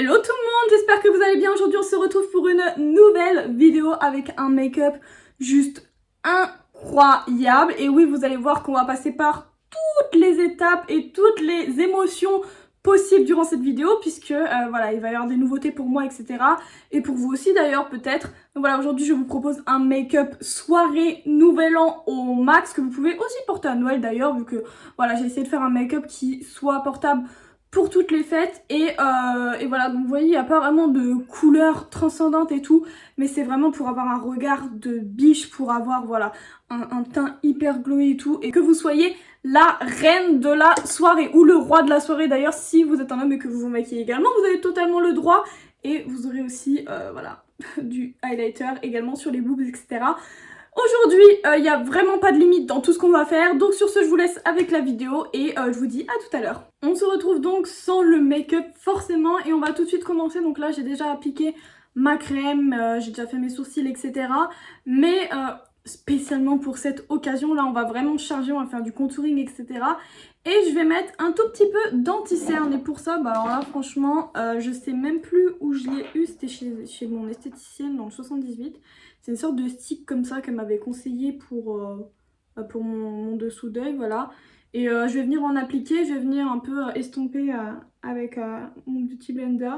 Hello tout le monde, j'espère que vous allez bien. Aujourd'hui on se retrouve pour une nouvelle vidéo avec un make-up juste incroyable. Et oui, vous allez voir qu'on va passer par toutes les étapes et toutes les émotions possibles durant cette vidéo, puisque voilà, il va y avoir des nouveautés pour moi, etc. Et pour vous aussi d'ailleurs peut-être. Donc voilà, aujourd'hui je vous propose un make-up soirée nouvel an au max, que vous pouvez aussi porter à Noël d'ailleurs, vu que voilà, j'ai essayé de faire un make-up qui soit portable pour toutes les fêtes. Et voilà, donc vous voyez, il n'y a pas vraiment de couleur transcendante et tout, mais c'est vraiment pour avoir un regard de biche, pour avoir voilà un teint hyper glowy et tout, et que vous soyez la reine de la soirée, ou le roi de la soirée d'ailleurs. Si vous êtes un homme et que vous vous maquillez également, vous avez totalement le droit. Et vous aurez aussi voilà du highlighter également sur les boobs, etc. Aujourd'hui, il n'y a vraiment pas de limite dans tout ce qu'on va faire. Donc sur ce, je vous laisse avec la vidéo et je vous dis à tout à l'heure. On se retrouve donc sans le make-up forcément, et on va tout de suite commencer. Donc là, j'ai déjà appliqué ma crème, j'ai déjà fait mes sourcils, etc. Mais spécialement pour cette occasion, là, on va vraiment charger, on va faire du contouring, etc. Et je vais mettre un tout petit peu d'anti-cerne. Et pour ça, bah alors là, franchement, je sais même plus où je l'ai eu. C'était chez mon esthéticienne dans le 78. C'est une sorte de stick comme ça qu'elle m'avait conseillé pour mon dessous d'œil, voilà. Et je vais venir en appliquer, je vais venir un peu estomper avec mon Beauty Blender.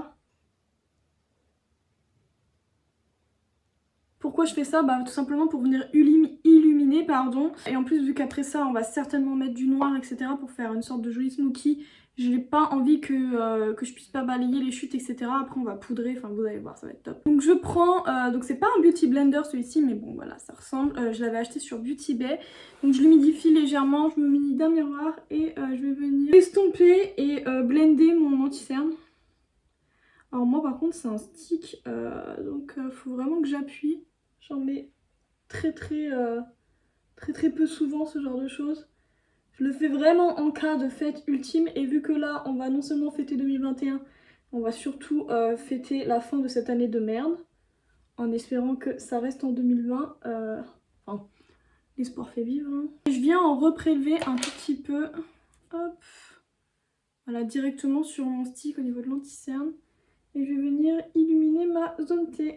Pourquoi je fais ça? Bah tout simplement pour venir illuminer, pardon. Et en plus, vu qu'après ça, on va certainement mettre du noir, etc. pour faire une sorte de joli smoky. Je n'ai pas envie que je puisse pas balayer les chutes, etc. Après on va poudrer, enfin vous allez voir, ça va être top. Donc je prends, donc c'est pas un Beauty Blender celui-ci, mais bon voilà, ça ressemble. Je l'avais acheté sur Beauty Bay. Donc je l'humidifie légèrement, je me munis d'un miroir et je vais venir estomper et blender mon anti-cerne. Alors moi par contre c'est un stick, donc faut vraiment que j'appuie. J'en mets très peu souvent, ce genre de choses. Je le fais vraiment en cas de fête ultime, et vu que là on va non seulement fêter 2021, on va surtout fêter la fin de cette année de merde, en espérant que ça reste en 2020. Enfin, l'espoir fait vivre, hein. Je viens en reprélever un tout petit peu, hop, voilà, directement sur mon stick au niveau de l'anti-cerne, et je vais venir illuminer ma zone T.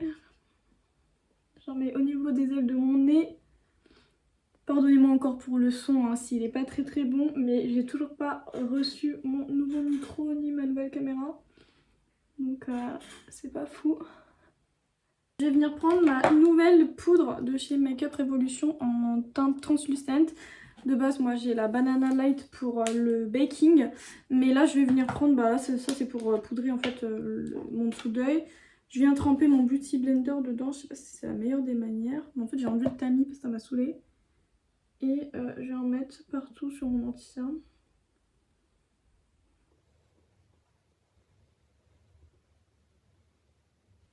J'en mets au niveau des ailes de mon nez. Pardonnez-moi encore pour le son, hein, s'il est pas très bon, mais j'ai toujours pas reçu mon nouveau micro ni ma nouvelle caméra. Donc c'est pas fou. Je vais venir prendre ma nouvelle poudre de chez Makeup Revolution en teinte translucente. De base, moi j'ai la Banana Light pour le baking, mais là je vais venir prendre, bah ça c'est pour poudrer en fait mon dessous d'œil. Je viens tremper mon Beauty Blender dedans, je sais pas si c'est la meilleure des manières, mais en fait j'ai enlevé le tamis parce que ça m'a saoulée. Et je vais en mettre partout sur mon anti-cerne.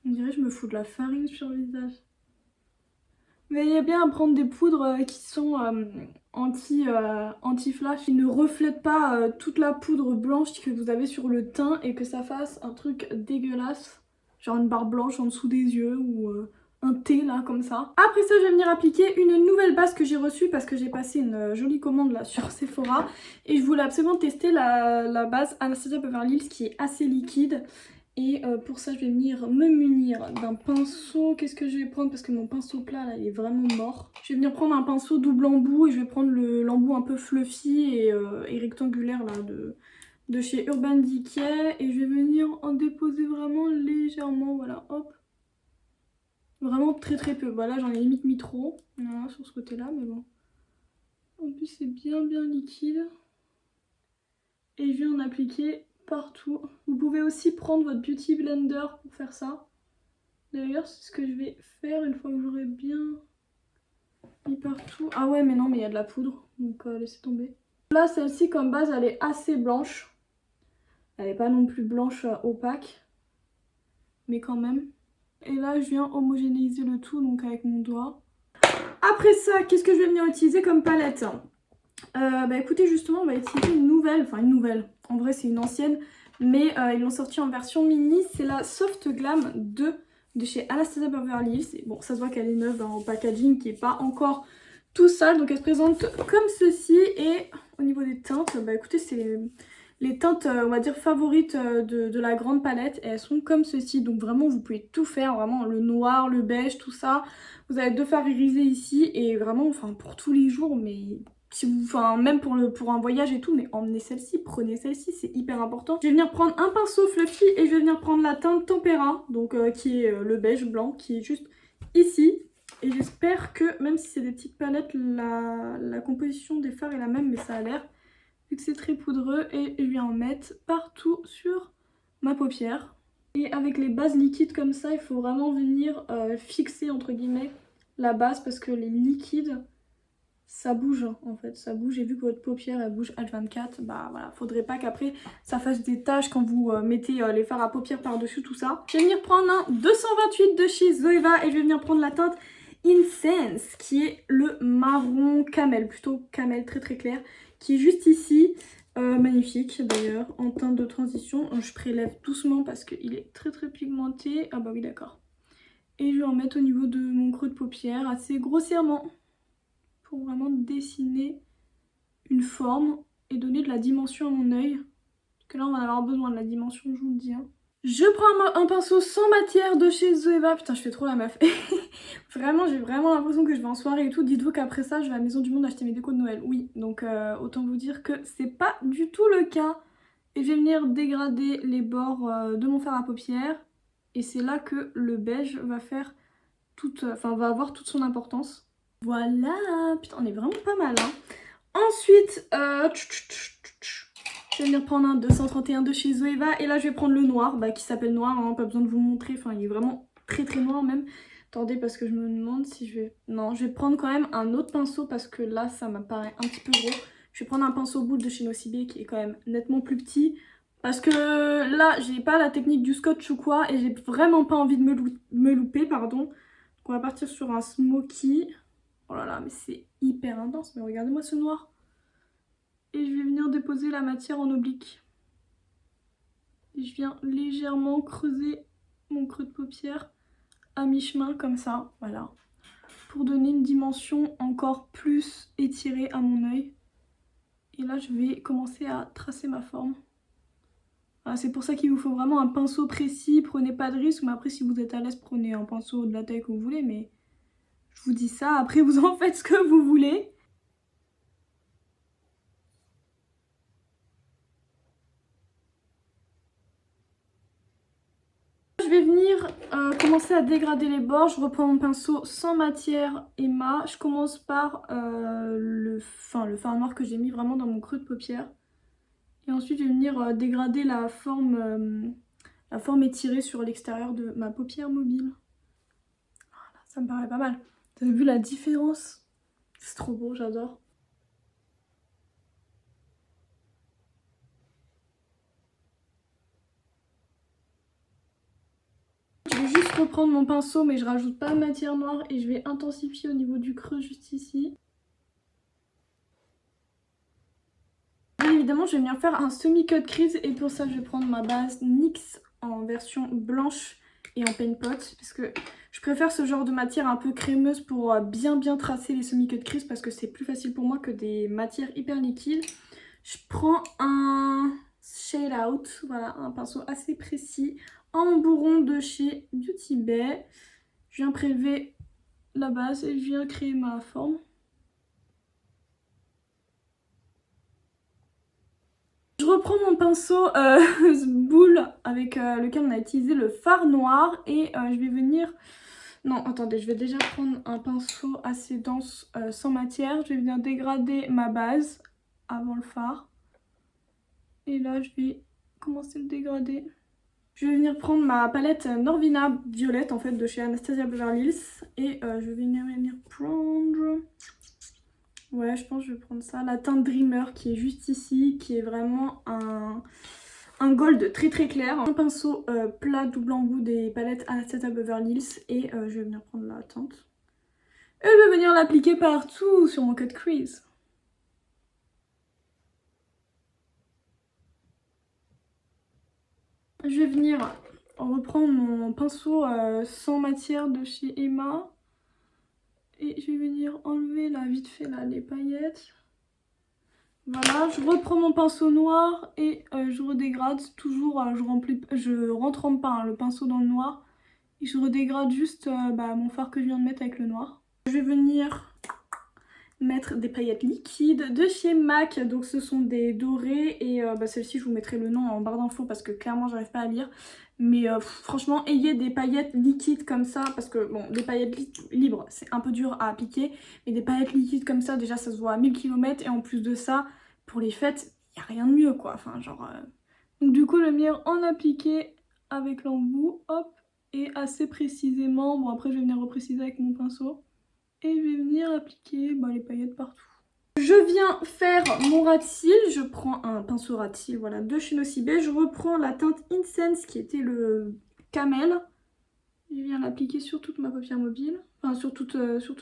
On dirait que je me fous de la farine sur le visage. Veillez bien à prendre des poudres qui sont anti-flash, qui ne reflètent pas toute la poudre blanche que vous avez sur le teint et que ça fasse un truc dégueulasse. Genre une barre blanche en dessous des yeux ou un thé là comme ça. Après ça, je vais venir appliquer une nouvelle base que j'ai reçue parce que j'ai passé une jolie commande là sur Sephora. Et je voulais absolument tester la base Anastasia Beverly Hills qui est assez liquide. Et pour ça je vais venir me munir d'un pinceau. Qu'est-ce que je vais prendre? Parce que mon pinceau plat là il est vraiment mort. Je vais venir prendre un pinceau double embout et je vais prendre l'embout un peu fluffy et rectangulaire là de chez Urban Decay. Et je vais venir en déposer vraiment légèrement, voilà, hop. Vraiment très peu. Voilà, j'en ai limite mis trop, voilà, sur ce côté là, mais bon. En plus c'est bien liquide. Et je viens en appliquer partout. Vous pouvez aussi prendre votre Beauty Blender pour faire ça. D'ailleurs, c'est ce que je vais faire une fois que j'aurai bien mis partout. Ah ouais, mais non, mais il y a de la poudre, donc laissez tomber. Là, celle-ci, comme base, elle est assez blanche. Elle n'est pas non plus blanche opaque, mais quand même. Et là, je viens homogénéiser le tout, donc avec mon doigt. Après ça, qu'est-ce que je vais venir utiliser comme palette? Bah écoutez, justement on va utiliser une nouvelle, en vrai c'est une ancienne, mais ils l'ont sortie en version mini. C'est la Soft Glam 2 de chez Anastasia Beverly Hills. Et bon, ça se voit qu'elle est neuve en packaging qui est pas encore tout sale, donc elle se présente comme ceci. Et au niveau des teintes, bah écoutez, c'est les teintes, on va dire, favorites de la grande palette. Et elles sont comme ceci. Donc vraiment, vous pouvez tout faire. Vraiment, le noir, le beige, tout ça. Vous avez deux fards irisés ici. Et vraiment, enfin, pour tous les jours, mais... Si vous, enfin, même pour un voyage et tout, mais emmenez celle-ci, prenez celle-ci, c'est hyper important. Je vais venir prendre un pinceau fluffy et je vais venir prendre la teinte Tempera, donc qui est le beige blanc, qui est juste ici. Et j'espère que, même si c'est des petites palettes, la composition des fards est la même, mais ça a l'air, vu que c'est très poudreux. Et je vais en mettre partout sur ma paupière. Et avec les bases liquides comme ça, il faut vraiment venir fixer, entre guillemets, la base, parce que les liquides... ça bouge en fait, ça bouge, et vu que votre paupière elle bouge H24, bah voilà, faudrait pas qu'après ça fasse des taches quand vous mettez les fards à paupières par-dessus tout ça. Je vais venir prendre un 228 de chez Zoeva et je vais venir prendre la teinte Incense qui est le marron camel, plutôt camel très très clair, qui est juste ici. Magnifique d'ailleurs, en teinte de transition. Je prélève doucement parce qu'il est très très pigmenté. Ah bah oui d'accord. Et je vais en mettre au niveau de mon creux de paupière assez grossièrement, pour vraiment dessiner une forme et donner de la dimension à mon œil. Parce que là on va en avoir besoin de la dimension, je vous le dis. Hein. Je prends un pinceau sans matière de chez Zoeva. Putain, je fais trop la meuf. Vraiment, j'ai vraiment l'impression que je vais en soirée et tout. Dites-vous qu'après ça, je vais à la Maison du Monde acheter mes décos de Noël. Oui, donc autant vous dire que c'est pas du tout le cas. Et je vais venir dégrader les bords de mon fard à paupières. Et c'est là que le beige va faire va avoir toute son importance. Voilà, putain, on est vraiment pas mal. Hein. Ensuite, je vais venir prendre un 231 de chez Zoeva. Et là, je vais prendre le noir, qui s'appelle noir. Hein, pas besoin de vous montrer. Enfin, il est vraiment très très noir même. Attendez, parce que je me demande si je vais... Non, je vais prendre quand même un autre pinceau parce que là, ça m'apparaît un petit peu gros. Je vais prendre un pinceau boule de chez Nocibé qui est quand même nettement plus petit. Parce que là, j'ai pas la technique du scotch ou quoi. Et j'ai vraiment pas envie de me louper, pardon. Donc on va partir sur un smoky. Oh là là, mais c'est hyper intense. Mais regardez-moi ce noir. Et je vais venir déposer la matière en oblique. Et je viens légèrement creuser mon creux de paupière à mi-chemin comme ça. Voilà. Pour donner une dimension encore plus étirée à mon œil. Et là, je vais commencer à tracer ma forme. Voilà, c'est pour ça qu'il vous faut vraiment un pinceau précis. Prenez pas de risque. Mais après, si vous êtes à l'aise, prenez un pinceau de la taille que vous voulez. Mais je vous dis ça. Après, vous en faites ce que vous voulez. Je vais venir commencer à dégrader les bords. Je reprends mon pinceau sans matière Emma. Je commence par le fard noir que j'ai mis vraiment dans mon creux de paupière. Et ensuite je vais venir dégrader la forme étirée sur l'extérieur de ma paupière mobile. Voilà, ça me paraît pas mal. Vous avez vu la différence? C'est trop beau, j'adore. Je vais juste reprendre mon pinceau mais je rajoute pas de matière noire et je vais intensifier au niveau du creux juste ici. Bien évidemment je vais venir faire un semi-cut crease et pour ça je vais prendre ma base NYX en version blanche et en paint pot parce que je préfère ce genre de matière un peu crémeuse pour bien tracer les semi-cut crease parce que c'est plus facile pour moi que des matières hyper liquides. Je prends un shade out, voilà, un pinceau assez précis en bourron de chez Beauty Bay. Je viens prélever la base et je viens créer ma forme. Je reprends mon pinceau boule avec lequel on a utilisé le fard noir et je vais venir... Non, attendez, je vais déjà prendre un pinceau assez dense sans matière. Je vais venir dégrader ma base avant le fard. Et là, je vais commencer le dégrader. Je vais venir prendre ma palette Norvina violette en fait de chez Anastasia Beverly Hills. Et je vais venir prendre... Ouais, je pense que je vais prendre ça. La teinte Dreamer qui est juste ici, qui est vraiment un gold très très clair. Un pinceau plat double embout des palettes Anastasia Beverly Hills. Et je vais venir prendre la teinte. Et je vais venir l'appliquer partout sur mon cut crease. Je vais venir reprendre mon pinceau sans matière de chez Emma. Et je vais venir enlever là vite fait là les paillettes. Voilà, je reprends mon pinceau noir et je redégrade. Toujours, je rentre pas hein, le pinceau dans le noir. Et je redégrade juste mon fard que je viens de mettre avec le noir. Je vais venir mettre des paillettes liquides de chez MAC. Donc ce sont des dorées et celle-ci je vous mettrai le nom en barre d'infos parce que clairement j'arrive pas à lire. Mais franchement ayez des paillettes liquides comme ça parce que bon des paillettes libres c'est un peu dur à appliquer. Mais des paillettes liquides comme ça déjà ça se voit à 1000 km et en plus de ça pour les fêtes il n'y a rien de mieux quoi. Enfin genre... Donc du coup je vais venir en appliquer avec l'embout, hop, et assez précisément. Bon après je vais venir repréciser avec mon pinceau. Et je vais venir appliquer les paillettes partout. Je viens faire mon ras de cils. Je prends un pinceau ras de cils voilà, de chez Nocibé. Je reprends la teinte Incense qui était le camel. Je viens l'appliquer sur toute ma paupière mobile. Enfin sur tout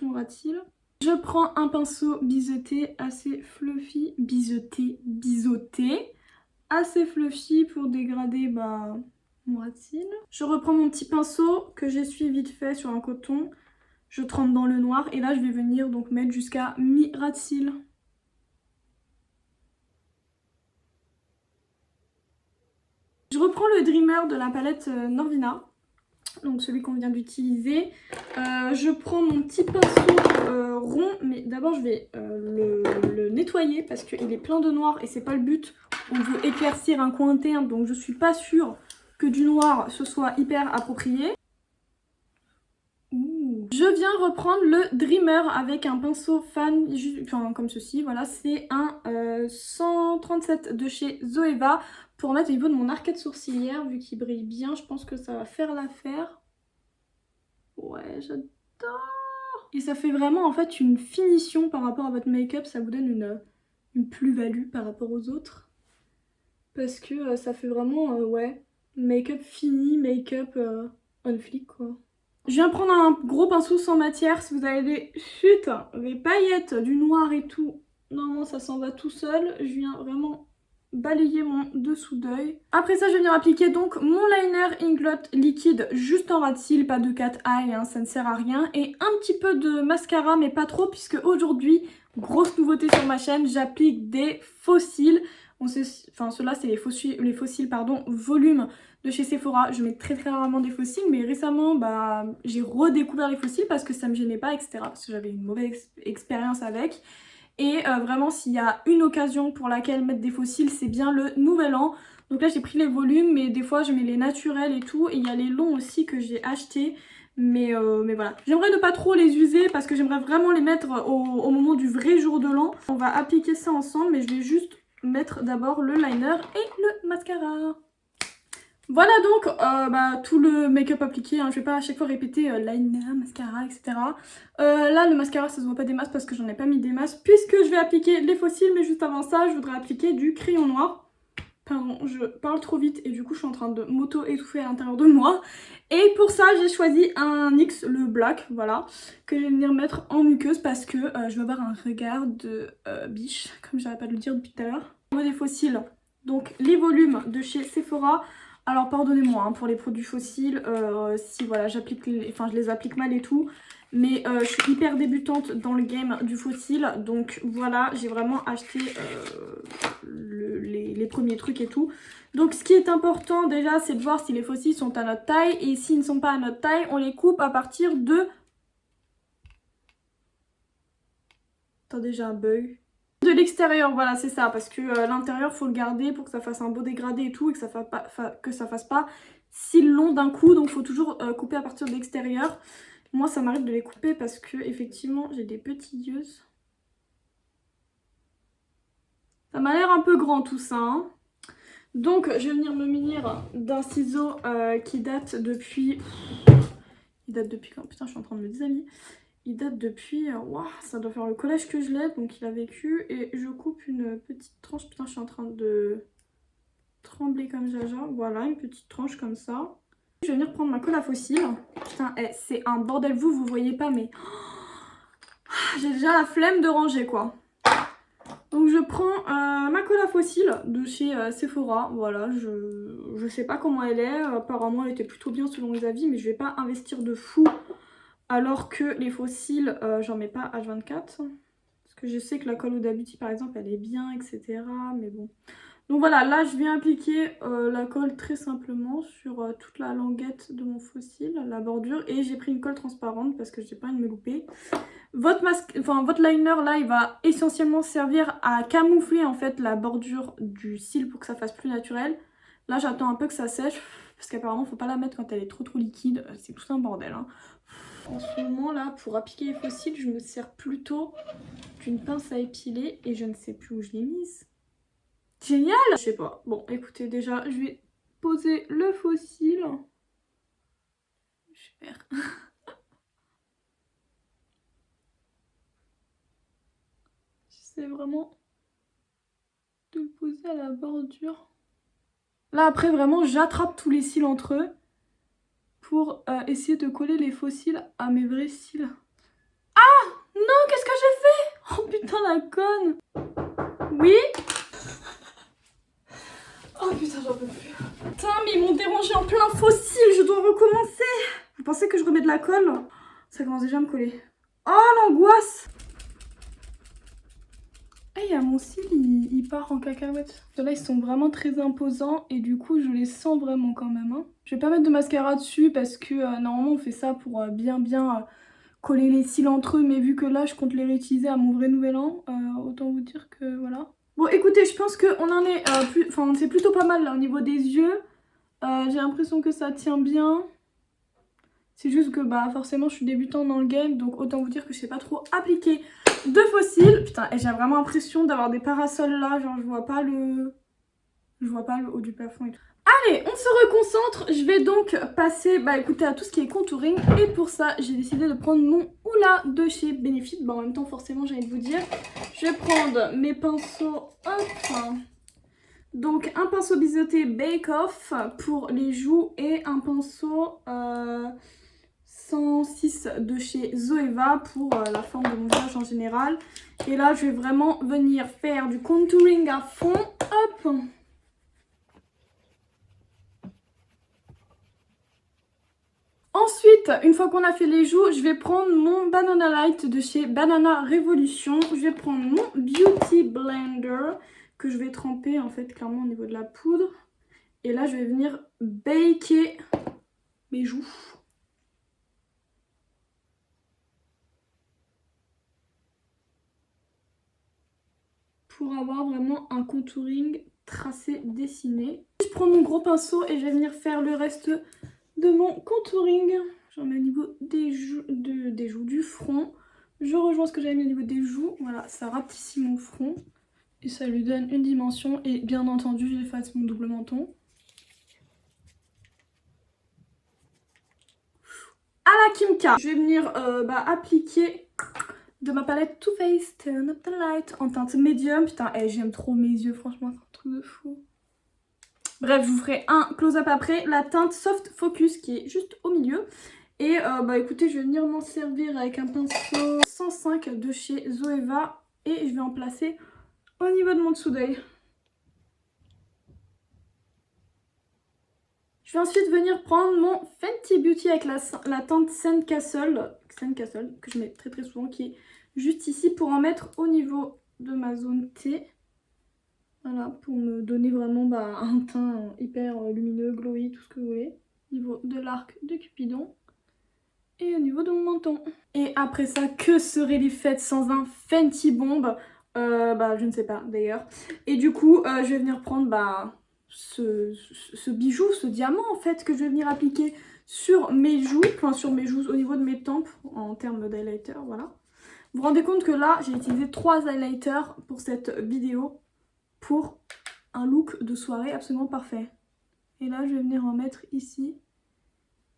mon ras de cils. Je prends un pinceau biseauté assez fluffy. Biseauté. Assez fluffy pour dégrader mon ras de cils. Je reprends mon petit pinceau que j'essuie vite fait sur un coton. Je trempe dans le noir et là je vais venir donc mettre jusqu'à mi-ras de cils. Je reprends le Dreamer de la palette Norvina, donc celui qu'on vient d'utiliser. Je prends mon petit pinceau rond, mais d'abord je vais le nettoyer parce qu'il est plein de noir et c'est pas le but. On veut éclaircir un coin interne donc je suis pas sûre que du noir ce soit hyper approprié. Je viens reprendre le Dreamer avec un pinceau fan, comme ceci, voilà, c'est un 137 de chez Zoeva pour mettre au niveau de mon arcade sourcilière, vu qu'il brille bien, je pense que ça va faire l'affaire. Ouais, j'adore. Et ça fait vraiment en fait une finition par rapport à votre make-up, ça vous donne une plus-value par rapport aux autres. Parce que ça fait vraiment, ouais, make-up fini, make-up on fleek quoi. Je viens prendre un gros pinceau sans matière. Si vous avez des chutes, des paillettes, du noir et tout, normalement ça s'en va tout seul. Je viens vraiment balayer mon dessous d'œil. Après ça, je vais venir appliquer donc mon liner Inglot liquide juste en ras de cils, pas de cat eye, hein, ça ne sert à rien. Et un petit peu de mascara, mais pas trop, puisque aujourd'hui, grosse nouveauté sur ma chaîne, j'applique des faux cils. Ceux-là, c'est les faux cils, volume de chez Sephora. Je mets très rarement des faux cils, mais récemment, j'ai redécouvert les faux cils parce que ça me gênait pas, etc. Parce que j'avais une mauvaise expérience avec. Et vraiment, s'il y a une occasion pour laquelle mettre des faux cils, c'est bien le nouvel an. Donc là, j'ai pris les volumes, mais des fois, je mets les naturels et tout. Et il y a les longs aussi que j'ai achetés. Mais voilà. J'aimerais ne pas trop les user parce que j'aimerais vraiment les mettre au moment du vrai jour de l'an. On va appliquer ça ensemble, mais je vais juste mettre d'abord le liner et le mascara. Voilà donc tout le make-up appliqué, hein. Je vais pas à chaque fois répéter liner, mascara, etc. Là le mascara ça se voit pas des masses parce que j'en ai pas mis des masses puisque je vais appliquer les faux cils, mais juste avant ça je voudrais appliquer du crayon noir. Pardon, je parle trop vite et du coup je suis en train de m'auto-étouffer à l'intérieur de moi. Et pour ça j'ai choisi un NYX, le black, voilà, que je vais venir mettre en muqueuse parce que je vais avoir un regard de biche, comme j'arrête pas de le dire depuis tout à l'heure. Au niveau des faux cils, donc les volumes de chez Sephora. Alors pardonnez-moi hein, pour les produits fossiles, si voilà je les applique mal et tout, mais je suis hyper débutante dans le game du fossile, donc voilà j'ai vraiment acheté les premiers trucs et tout. Donc ce qui est important déjà c'est de voir si les fossiles sont à notre taille, et s'ils ne sont pas à notre taille on les coupe à partir de... Attendez, j'ai un bug. De l'extérieur, voilà c'est ça, parce que l'intérieur faut le garder pour que ça fasse un beau dégradé et tout, et que ça fasse pas si long d'un coup, donc faut toujours couper à partir de l'extérieur. Moi ça m'arrive de les couper parce que effectivement j'ai des petits yeux. Ça m'a l'air un peu grand tout ça, hein. Donc je vais venir me munir d'un ciseau qui date depuis... Il date depuis quand? Putain je suis en train de me déshabiller. Il date depuis, wow, ça doit faire le collège que je l'ai, donc il a vécu. Et je coupe une petite tranche, putain je suis en train de trembler comme jaja. Voilà, une petite tranche comme ça. Je vais venir prendre ma colle à faux cils. Putain, c'est un bordel, vous voyez pas, mais j'ai déjà la flemme de ranger quoi. Donc je prends ma colle à faux cils de chez Sephora. Voilà, je sais pas comment elle est, apparemment elle était plutôt bien selon les avis, mais je vais pas investir de fou. Alors que les faux cils, j'en mets pas H24. Parce que je sais que la colle Huda Beauty par exemple elle est bien, etc. Mais bon. Donc voilà, là je viens appliquer la colle très simplement sur toute la languette de mon faux cil, la bordure. Et j'ai pris une colle transparente parce que j'ai pas envie de me louper. Votre liner là, il va essentiellement servir à camoufler en fait la bordure du cil pour que ça fasse plus naturel. Là j'attends un peu que ça sèche parce qu'apparemment faut pas la mettre quand elle est trop liquide. C'est tout un bordel, hein. En ce moment là, pour appliquer les faux cils, je me sers plutôt d'une pince à épiler et je ne sais plus où je l'ai mise. Génial! Je sais pas. Bon, écoutez, déjà, je vais poser le faux cil. Super. J'essaie vraiment de le poser à la bordure. Là, après, vraiment, j'attrape tous les cils entre eux pour essayer de coller les faux cils à mes vrais cils. Ah! Non, qu'est-ce que j'ai fait? Oh putain, la conne! Oui? Oh putain, j'en peux plus. Putain, mais ils m'ont dérangé en plein faux cil, je dois recommencer. Vous pensez que je remets de la colle? Ça commence déjà à me coller. Oh, l'angoisse! Ah, il y a mon cil, il part en cacahuète. Là, ils sont vraiment très imposants et du coup, je les sens vraiment quand même, hein. Je vais pas mettre de mascara dessus parce que normalement, on fait ça pour bien coller les cils entre eux. Mais vu que là, je compte les réutiliser à mon vrai nouvel an, autant vous dire que voilà. Bon, écoutez, je pense qu'on en est c'est plutôt pas mal là au niveau des yeux. J'ai l'impression que ça tient bien. C'est juste que bah forcément je suis débutante dans le game, donc autant vous dire que je sais pas trop appliquer de faux cils. Putain, et j'ai vraiment l'impression d'avoir des parasols là, genre je vois pas le haut du plafond et tout. Allez, on se reconcentre. Je vais donc passer écoutez, à tout ce qui est contouring. Et pour ça, j'ai décidé de prendre mon Hoola de chez Benefit. Bon, en même temps, forcément, j'ai envie de vous dire, je vais prendre mes pinceaux. Hop. Donc, un pinceau biseauté Bake Off pour les joues et un pinceau 106 de chez Zoeva pour la forme de mon visage en général. Et là, je vais vraiment venir faire du contouring à fond. Hop. Ensuite, une fois qu'on a fait les joues, je vais prendre mon Banana Light de chez Banana Revolution. Je vais prendre mon Beauty Blender que je vais tremper en fait clairement au niveau de la poudre. Et là, je vais venir baker mes joues. Pour avoir vraiment un contouring tracé, dessiné. Je prends mon gros pinceau et je vais venir faire le reste de mon contouring. J'en mets au niveau des joues, du front. Je rejoins ce que j'avais mis au niveau des joues. Voilà, ça rapetit mon front. Et ça lui donne une dimension. Et bien entendu, j'efface mon double menton. À la Kimka, je vais venir appliquer de ma palette Too Faced Turn Up The Light en teinte médium. Putain, j'aime trop mes yeux, franchement, c'est un truc de fou. Bref, je vous ferai un close-up après. La teinte Soft Focus qui est juste au milieu. Et écoutez, je vais venir m'en servir avec un pinceau 105 de chez Zoeva. Et je vais en placer au niveau de mon dessous d'œil. Je vais ensuite venir prendre mon Fenty Beauty avec la teinte Sandcastle, que je mets très souvent, qui est juste ici pour en mettre au niveau de ma zone T. Voilà, pour me donner vraiment un teint hyper lumineux, glowy, tout ce que vous voulez. Au niveau de l'arc de Cupidon et au niveau de mon menton. Et après ça, que seraient les fêtes sans un Fenty Bomb? Je ne sais pas d'ailleurs. Et du coup, je vais venir prendre ce bijou, ce diamant en fait, que je vais venir appliquer sur mes joues, sur mes joues au niveau de mes tempes en termes d'highlighter, voilà. Vous vous rendez compte que là, j'ai utilisé 3 highlighters pour cette vidéo pour un look de soirée absolument parfait. Et là, je vais venir en mettre ici.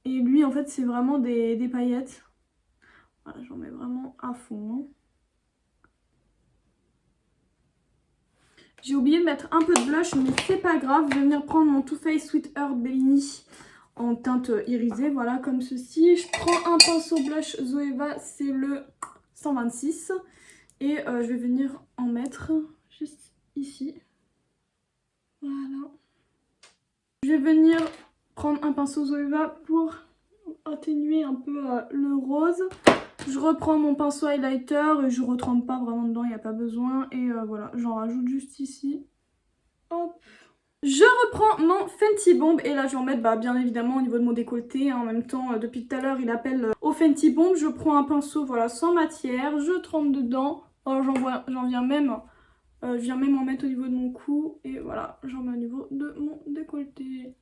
Et lui, en fait, c'est vraiment des paillettes. Voilà, j'en mets vraiment à fond. J'ai oublié de mettre un peu de blush, mais c'est pas grave. Je vais venir prendre mon Too Faced Sweet Earth Bellini en teinte irisée, voilà, comme ceci. Je prends un pinceau blush Zoeva, c'est le 126. Et je vais venir en mettre juste ici. Voilà. Je vais venir prendre un pinceau Zoeva pour atténuer un peu le rose. Je reprends mon pinceau highlighter et je retrempe pas vraiment dedans, il n'y a pas besoin. Et voilà, j'en rajoute juste ici. Hop. Je reprends mon Fenty Bomb et là je vais en mettre bien évidemment au niveau de mon décolleté, hein. En même temps depuis tout à l'heure il appelle au Fenty Bomb. Je prends un pinceau voilà sans matière, je trempe dedans. Alors j'en viens même, je viens même en mettre au niveau de mon cou et voilà j'en mets au niveau de mon décolleté.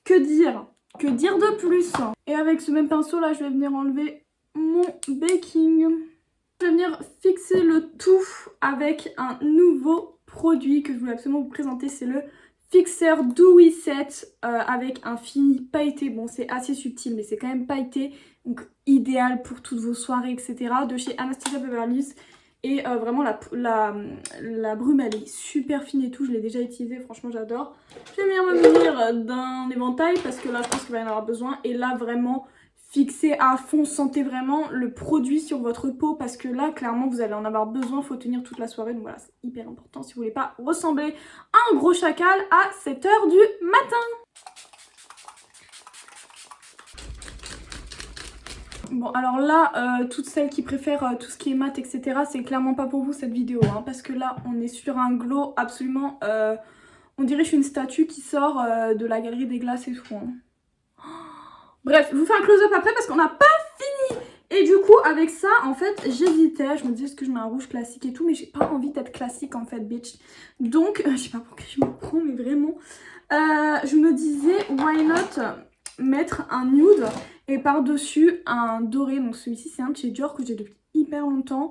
Que dire? Que dire de plus? Et avec ce même pinceau là je vais venir enlever mon baking. Je vais venir fixer le tout avec un nouveau produit que je voulais absolument vous présenter, c'est le Fixer Dewy Set avec un fini pailleté. Bon, c'est assez subtil mais c'est quand même pailleté, donc idéal pour toutes vos soirées etc. de chez Anastasia Beverly Hills. Et vraiment la brume elle est super fine et tout, je l'ai déjà utilisée, franchement j'adore. Je vais venir me munir d'un éventail parce que là je pense qu'il va y en avoir besoin. Et là vraiment fixez à fond, sentez vraiment le produit sur votre peau parce que là clairement vous allez en avoir besoin, il faut tenir toute la soirée. Donc voilà, c'est hyper important si vous voulez pas ressembler à un gros chacal à 7 h du matin. Bon alors là, toutes celles qui préfèrent tout ce qui est mat etc, c'est clairement pas pour vous cette vidéo, hein, parce que là on est sur un glow absolument, on dirait que je suis une statue qui sort de la galerie des glaces et tout, hein. Bref, je vous fais un close-up après parce qu'on n'a pas fini. Et du coup avec ça en fait j'hésitais, je me disais est-ce que je mets un rouge classique et tout, mais j'ai pas envie d'être classique en fait bitch. Donc je sais pas pour qui je me prends mais vraiment je me disais why not mettre un nude et par dessus un doré. Donc celui-ci c'est un de chez Dior que j'ai depuis hyper longtemps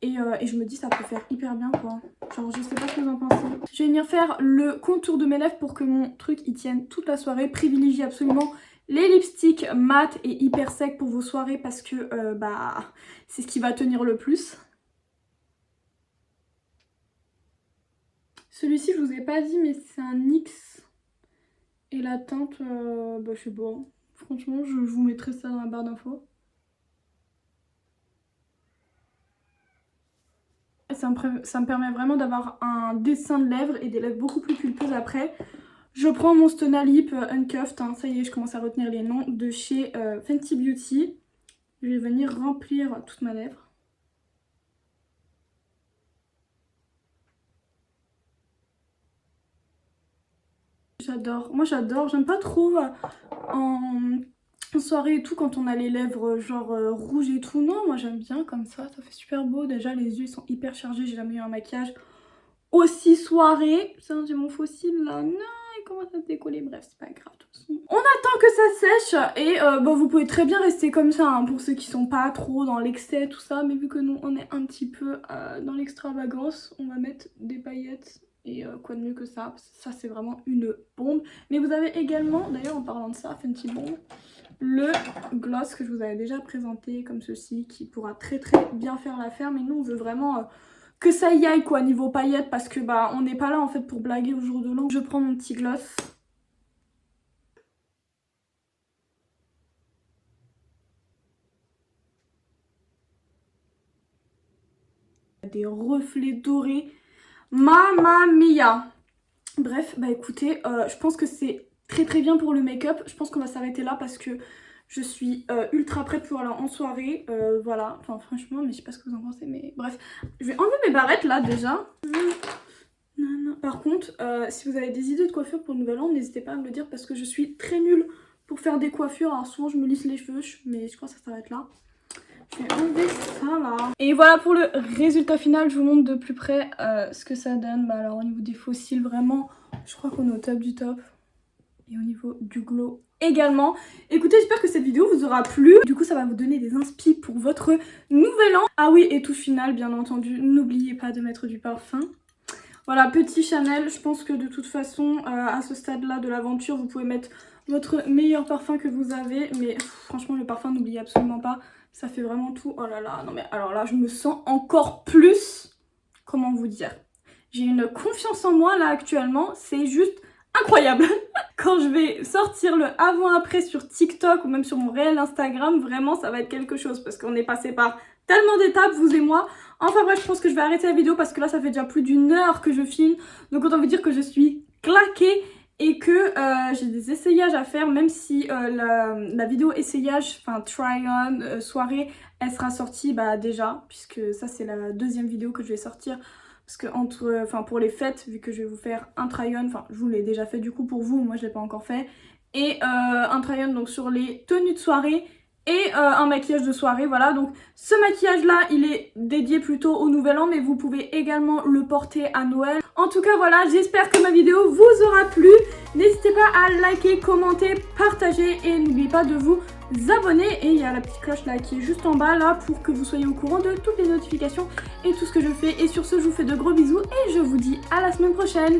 et je me dis ça peut faire hyper bien quoi. Genre je sais pas ce que vous en pensez. Je vais venir faire le contour de mes lèvres pour que mon truc il tienne toute la soirée. Privilégiez absolument les lipsticks mat et hyper secs pour vos soirées parce que c'est ce qui va tenir le plus. Celui-ci je vous ai pas dit mais c'est un NYX et la teinte je sais pas. Franchement je vous mettrai ça dans la barre d'infos. Ça me permet vraiment d'avoir un dessin de lèvres et des lèvres beaucoup plus pulpeuses après. Je prends mon Stona Lip Uncuffed, hein, ça y est je commence à retenir les noms, de chez Fenty Beauty. Je vais venir remplir toute ma lèvre. J'adore, moi j'adore, j'aime pas trop en soirée et tout quand on a les lèvres genre rouges et tout. Non, moi j'aime bien comme ça fait super beau. Déjà les yeux ils sont hyper chargés, j'ai jamais eu un maquillage aussi soirée. Ça j'ai mon fossile là, non il commence à se décoller, bref c'est pas grave de toute façon. On attend que ça sèche et vous pouvez très bien rester comme ça hein, pour ceux qui sont pas trop dans l'excès tout ça. Mais vu que nous on est un petit peu dans l'extravagance, on va mettre des paillettes. Et quoi de mieux que ça, ça c'est vraiment une bombe. Mais vous avez également, d'ailleurs en parlant de ça, Fenty Bomb, le gloss que je vous avais déjà présenté comme ceci, qui pourra très bien faire l'affaire. Mais nous on veut vraiment que ça y aille quoi niveau paillettes, parce que on n'est pas là en fait pour blaguer au jour de l'an. Je prends mon petit gloss. Des reflets dorés. Mamma mia! Bref, écoutez, je pense que c'est très bien pour le make-up. Je pense qu'on va s'arrêter là parce que je suis ultra prête pour aller en soirée. Voilà, enfin franchement, mais je sais pas ce que vous en pensez, mais bref. Je vais enlever mes barrettes là déjà. Par contre, si vous avez des idées de coiffure pour le nouvel an, n'hésitez pas à me le dire parce que je suis très nulle pour faire des coiffures. Alors souvent je me lisse les cheveux, mais je crois que ça s'arrête là. Je vais enlever ça là. Et voilà pour le résultat final, je vous montre de plus près ce que ça donne. Alors au niveau des fossiles, vraiment, je crois qu'on est au top du top. Et au niveau du glow également. Écoutez, j'espère que cette vidéo vous aura plu. Du coup, ça va vous donner des inspi pour votre nouvel an. Ah oui, et tout final, bien entendu, n'oubliez pas de mettre du parfum. Voilà, petit Chanel. Je pense que de toute façon, à ce stade-là de l'aventure, vous pouvez mettre votre meilleur parfum que vous avez. Mais franchement, le parfum, n'oubliez absolument pas. Ça fait vraiment tout. Oh là là, non mais alors là, je me sens encore plus... Comment vous dire? J'ai une confiance en moi là actuellement, c'est juste incroyable. Quand je vais sortir le avant-après sur TikTok ou même sur mon réel Instagram, vraiment ça va être quelque chose parce qu'on est passé par tellement d'étapes, vous et moi. Enfin bref, je pense que je vais arrêter la vidéo parce que là ça fait déjà plus d'1 heure que je filme. Donc autant vous dire que je suis claquée et que j'ai des essayages à faire, même si la vidéo essayage, enfin try-on soirée, elle sera sortie déjà, puisque ça c'est la deuxième vidéo que je vais sortir. Parce que pour les fêtes, vu que je vais vous faire un try-on, enfin je vous l'ai déjà fait du coup pour vous, moi je l'ai pas encore fait, et un try-on donc sur les tenues de soirée et un maquillage de soirée, voilà. Donc ce maquillage là il est dédié plutôt au nouvel an, mais vous pouvez également le porter à Noël. En tout cas voilà, j'espère que ma vidéo vous aura plu. N'hésitez pas à liker, commenter, partager et n'oubliez pas de vous abonner. Et il y a la petite cloche là qui est juste en bas là pour que vous soyez au courant de toutes les notifications et tout ce que je fais. Et sur ce je vous fais de gros bisous et je vous dis à la semaine prochaine.